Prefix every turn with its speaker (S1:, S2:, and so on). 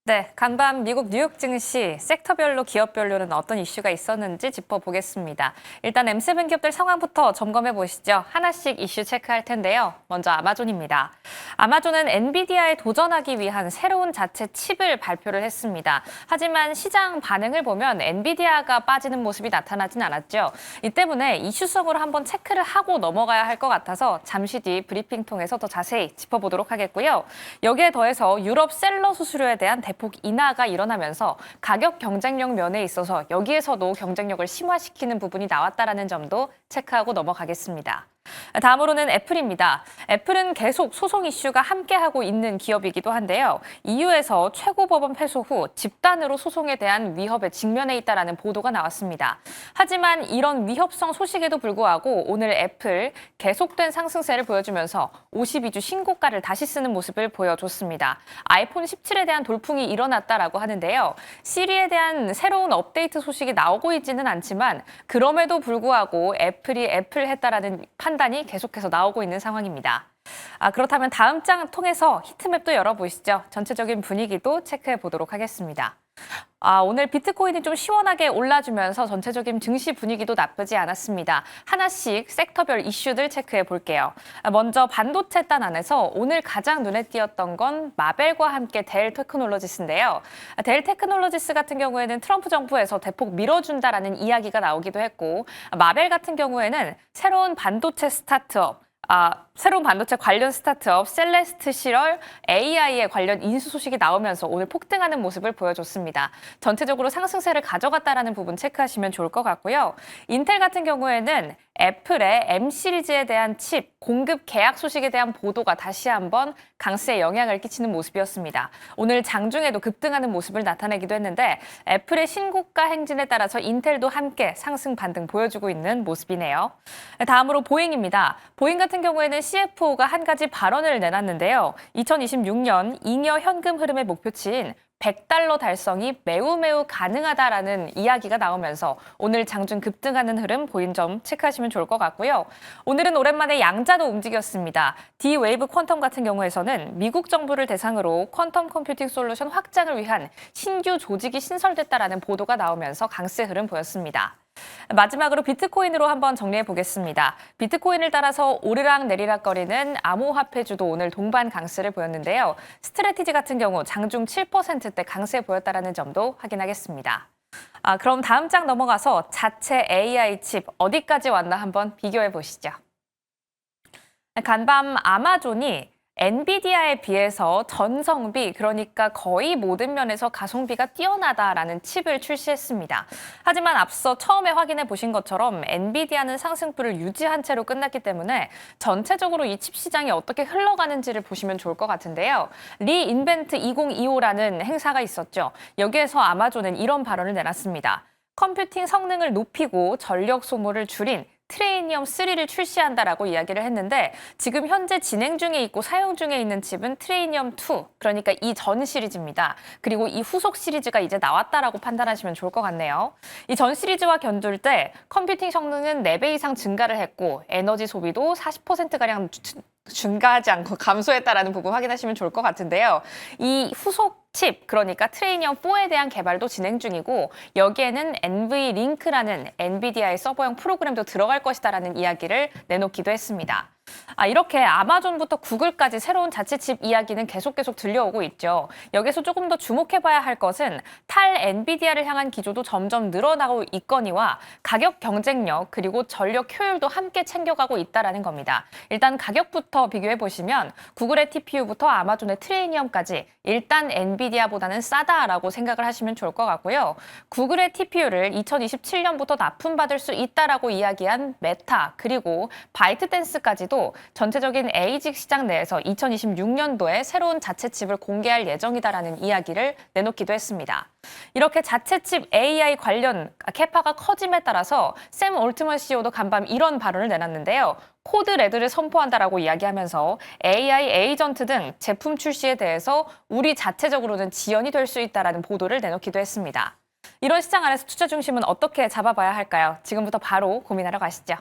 S1: 네, 간밤 미국 뉴욕 증시 섹터별로 기업별로는 어떤 이슈가 있었는지 짚어보겠습니다. 일단 M7 기업들 상황부터 점검해 보시죠. 하나씩 이슈 체크할 텐데요. 먼저 아마존입니다. 아마존은 엔비디아에 도전하기 위한 새로운 자체 칩을 발표를 했습니다. 하지만 시장 반응을 보면 엔비디아가 빠지는 모습이 나타나진 않았죠. 이 때문에 이슈성으로 한번 체크를 하고 넘어가야 할 것 같아서 잠시 뒤 브리핑 통해서 더 자세히 짚어보도록 하겠고요. 여기에 더해서 유럽 셀러 수수료에 대한 대폭 인하가 일어나면서 가격 경쟁력 면에 있어서 여기에서도 경쟁력을 심화시키는 부분이 나왔다라는 점도 체크하고 넘어가겠습니다. 다음으로는 애플입니다. 애플은 계속 소송 이슈가 함께하고 있는 기업이기도 한데요. EU에서 최고법원 패소 후 집단으로 소송에 대한 위협에 직면해 있다는 보도가 나왔습니다. 하지만 이런 위협성 소식에도 불구하고 오늘 애플 계속된 상승세를 보여주면서 52주 신고가를 다시 쓰는 모습을 보여줬습니다. 아이폰 17에 대한 돌풍이 일어났다라고 하는데요. 시리에 대한 새로운 업데이트 소식이 나오고 있지는 않지만 그럼에도 불구하고 애플이 애플했다라는 판단이 계속해서 나오고 있는 상황입니다. 그렇다면 다음 장 통해서 히트맵도 열어보시죠. 전체적인 분위기도 체크해 보도록 하겠습니다. 오늘 비트코인이 좀 시원하게 올라주면서 전체적인 증시 분위기도 나쁘지 않았습니다. 하나씩 섹터별 이슈들 체크해 볼게요. 먼저 반도체 단 안에서 오늘 가장 눈에 띄었던 건 마벨과 함께 델 테크놀로지스인데요. 델 테크놀로지스 같은 경우에는 트럼프 정부에서 대폭 밀어준다라는 이야기가 나오기도 했고, 마벨 같은 경우에는 새로운 반도체 관련 스타트업 셀레스트 시럴 AI에 관련 인수 소식이 나오면서 오늘 폭등하는 모습을 보여줬습니다. 전체적으로 상승세를 가져갔다라는 부분 체크하시면 좋을 것 같고요. 인텔 같은 경우에는 애플의 M 시리즈에 대한 칩 공급 계약 소식에 대한 보도가 다시 한번 강세에 영향을 끼치는 모습이었습니다. 오늘 장중에도 급등하는 모습을 나타내기도 했는데 애플의 신고가 행진에 따라서 인텔도 함께 상승 반등 보여주고 있는 모습이네요. 다음으로 보잉입니다. 보잉 같은 경우에는 CFO가 한 가지 발언을 내놨는데요. 2026년 잉여 현금 흐름의 목표치인 $100 달성이 매우 가능하다라는 이야기가 나오면서 오늘 장중 급등하는 흐름 보인 점 체크하시면 좋을 것 같고요. 오늘은 오랜만에 양자도 움직였습니다. D-웨이브 퀀텀 같은 경우에서는 미국 정부를 대상으로 퀀텀 컴퓨팅 솔루션 확장을 위한 신규 조직이 신설됐다라는 보도가 나오면서 강세 흐름 보였습니다. 마지막으로 비트코인으로 한번 정리해 보겠습니다. 비트코인을 따라서 오르락 내리락거리는 암호화폐주도 오늘 동반 강세를 보였는데요. 스트래티지 같은 경우 장중 7%대 강세 보였다는 점도 확인하겠습니다. 그럼 다음 장 넘어가서 자체 AI 칩 어디까지 왔나 한번 비교해 보시죠. 간밤 아마존이 엔비디아에 비해서 전성비, 그러니까 거의 모든 면에서 가성비가 뛰어나다라는 칩을 출시했습니다. 하지만 앞서 처음에 확인해 보신 것처럼 엔비디아는 상승폭을 유지한 채로 끝났기 때문에 전체적으로 이 칩 시장이 어떻게 흘러가는지를 보시면 좋을 것 같은데요. 리인벤트 2025라는 행사가 있었죠. 여기에서 아마존은 이런 발언을 내놨습니다. 컴퓨팅 성능을 높이고 전력 소모를 줄인 트레이니엄 3를 출시한다라고 이야기를 했는데 지금 현재 진행 중에 있고 사용 중에 있는 칩은 트레이니엄 2, 그러니까 이 전 시리즈입니다. 그리고 이 후속 시리즈가 이제 나왔다라고 판단하시면 좋을 것 같네요. 이 전 시리즈와 견줄 때 컴퓨팅 성능은 4배 이상 증가를 했고 에너지 소비도 40%가량 증가하지 않고 감소했다라는 부분 확인하시면 좋을 것 같은데요. 이 후속 칩, 그러니까 트레이니엄 4에 대한 개발도 진행 중이고 여기에는 NVLink라는 엔비디아의 서버형 프로그램도 들어갈 것이다라는 이야기를 내놓기도 했습니다. 이렇게 아마존부터 구글까지 새로운 자체 칩 이야기는 계속 들려오고 있죠. 여기서 조금 더 주목해봐야 할 것은 탈 엔비디아를 향한 기조도 점점 늘어나고 있거니와 가격 경쟁력 그리고 전력 효율도 함께 챙겨가고 있다는 겁니다. 일단 가격부터 비교해보시면 구글의 TPU부터 아마존의 트레이니엄까지 일단 엔비디아보다는 싸다라고 생각을 하시면 좋을 것 같고요. 구글의 TPU를 2027년부터 납품받을 수 있다라고 이야기한 메타 그리고 바이트댄스까지도 전체적인 ASIC 시장 내에서 2026년도에 새로운 자체 칩을 공개할 예정이다라는 이야기를 내놓기도 했습니다. 이렇게 자체 칩 AI 관련 캐파가 커짐에 따라서 샘 올트먼 CEO도 간밤 이런 발언을 내놨는데요. 코드 레드를 선포한다라고 이야기하면서 AI 에이전트 등 제품 출시에 대해서 우리 자체적으로는 지연이 될 수 있다라는 보도를 내놓기도 했습니다. 이런 시장 안에서 투자 중심은 어떻게 잡아봐야 할까요? 지금부터 바로 고민하러 가시죠.